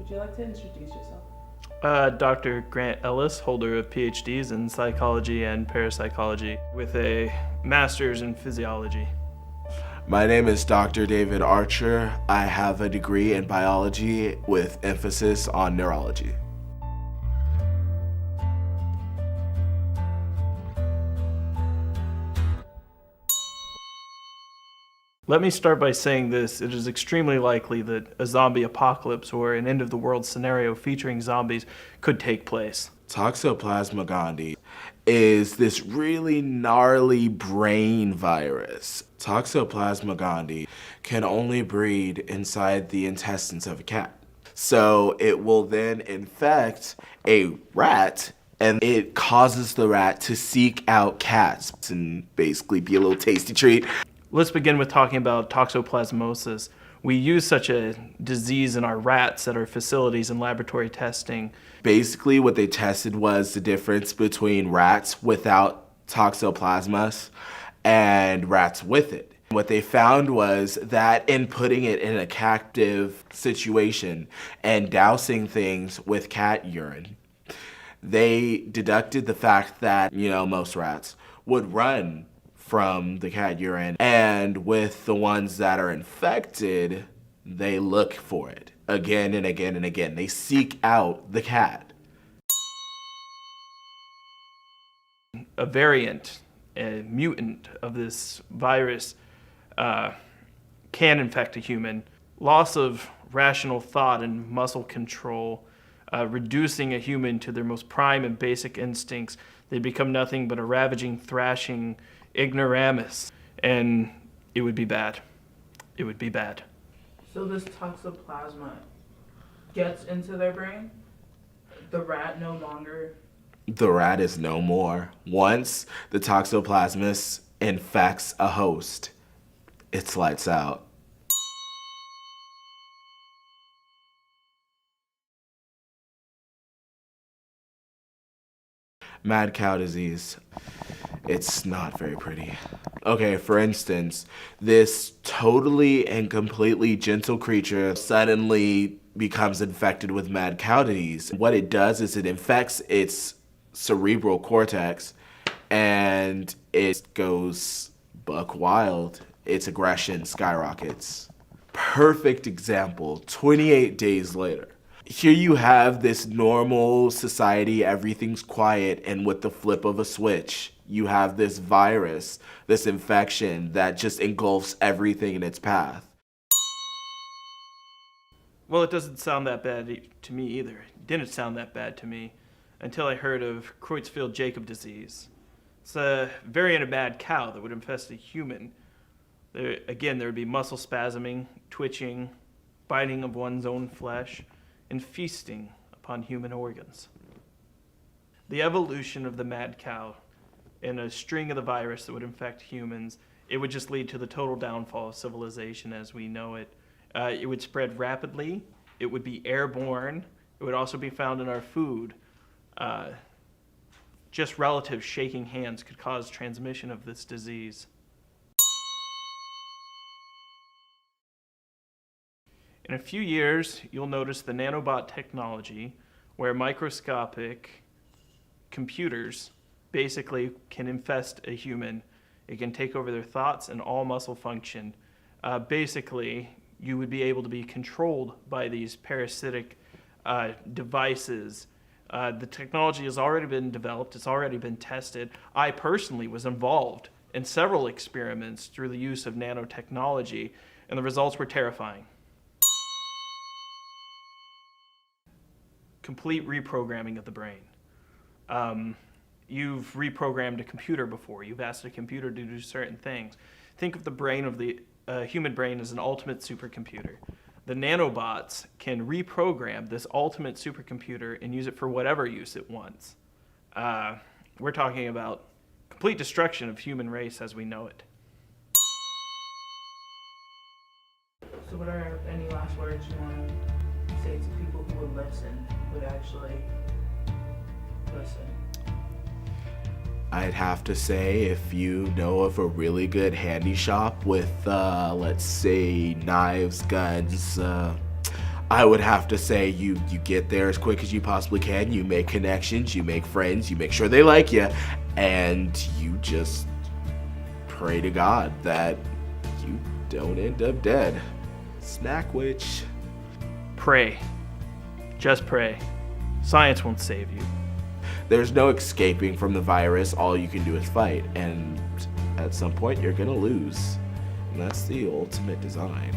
Would you like to introduce yourself? Dr. Grant Ellis, holder of PhDs in psychology and parapsychology, with a master's in physiology. My name is Dr. David Archer. I have a degree in biology with emphasis on neurology. Let me start by saying this. It is extremely likely that a zombie apocalypse or an end of the world scenario featuring zombies could take place. Toxoplasma gondii is this really gnarly brain virus. Toxoplasma gondii can only breed inside the intestines of a cat. So it will then infect a rat, and it causes the rat to seek out cats and basically be a little tasty treat. Let's begin with talking about toxoplasmosis. We use such a disease in our rats at our facilities and laboratory testing. Basically, what they tested was the difference between rats without toxoplasmas and rats with it. What they found was that in putting it in a captive situation and dousing things with cat urine, they deducted the fact that, most rats would run from the cat urine, and with the ones that are infected, they look for it again and again and again. They seek out the cat. A variant, a mutant of this virus can infect a human. Loss of rational thought and muscle control, reducing a human to their most prime and basic instincts. They become nothing but a ravaging, thrashing ignoramus, and it would be bad. It would be bad. So this toxoplasma gets into their brain? The rat no longer... The rat is no more. Once the toxoplasmus infects a host, it's lights out. Mad cow disease. It's not very pretty. Okay, for instance, this totally and completely gentle creature suddenly becomes infected with mad cow disease. What it does is it infects its cerebral cortex and it goes buck wild. Its aggression skyrockets. Perfect example, 28 days later. Here you have this normal society, everything's quiet, and with the flip of a switch, you have this virus, this infection that just engulfs everything in its path. Well, it doesn't sound that bad to me either. It didn't sound that bad to me until I heard of Creutzfeldt-Jakob disease. It's a variant of mad cow that would infest a human. There would be muscle spasming, twitching, biting of one's own flesh, and feasting upon human organs. The evolution of the mad cow and a string of the virus that would infect humans, it would just lead to the total downfall of civilization as we know it. It would spread rapidly. It would be airborne. It would also be found in our food. Just relatives shaking hands could cause transmission of this disease. In a few years, you'll notice the nanobot technology where microscopic computers basically can infest a human. It can take over their thoughts and all muscle function. Basically, you would be able to be controlled by these parasitic devices. The technology has already been developed. It's already been tested. I personally was involved in several experiments through the use of nanotechnology, and the results were terrifying. Complete reprogramming of the brain. You've reprogrammed a computer before. You've asked a computer to do certain things. Think of the brain of the human brain as an ultimate supercomputer. The nanobots can reprogram this ultimate supercomputer and use it for whatever use it wants. We're talking about complete destruction of human race as we know it. So what are any last words you want to say to people who would listen, would actually listen? I'd have to say, if you know of a really good handy shop with, let's say, knives, guns, I would have to say you get there as quick as you possibly can, you make connections, you make friends, you make sure they like you, and you just pray to God that you don't end up dead. Snack witch. Pray. Just pray. Science won't save you. There's no escaping from the virus. All you can do is fight, and at some point you're gonna lose. And that's the ultimate design.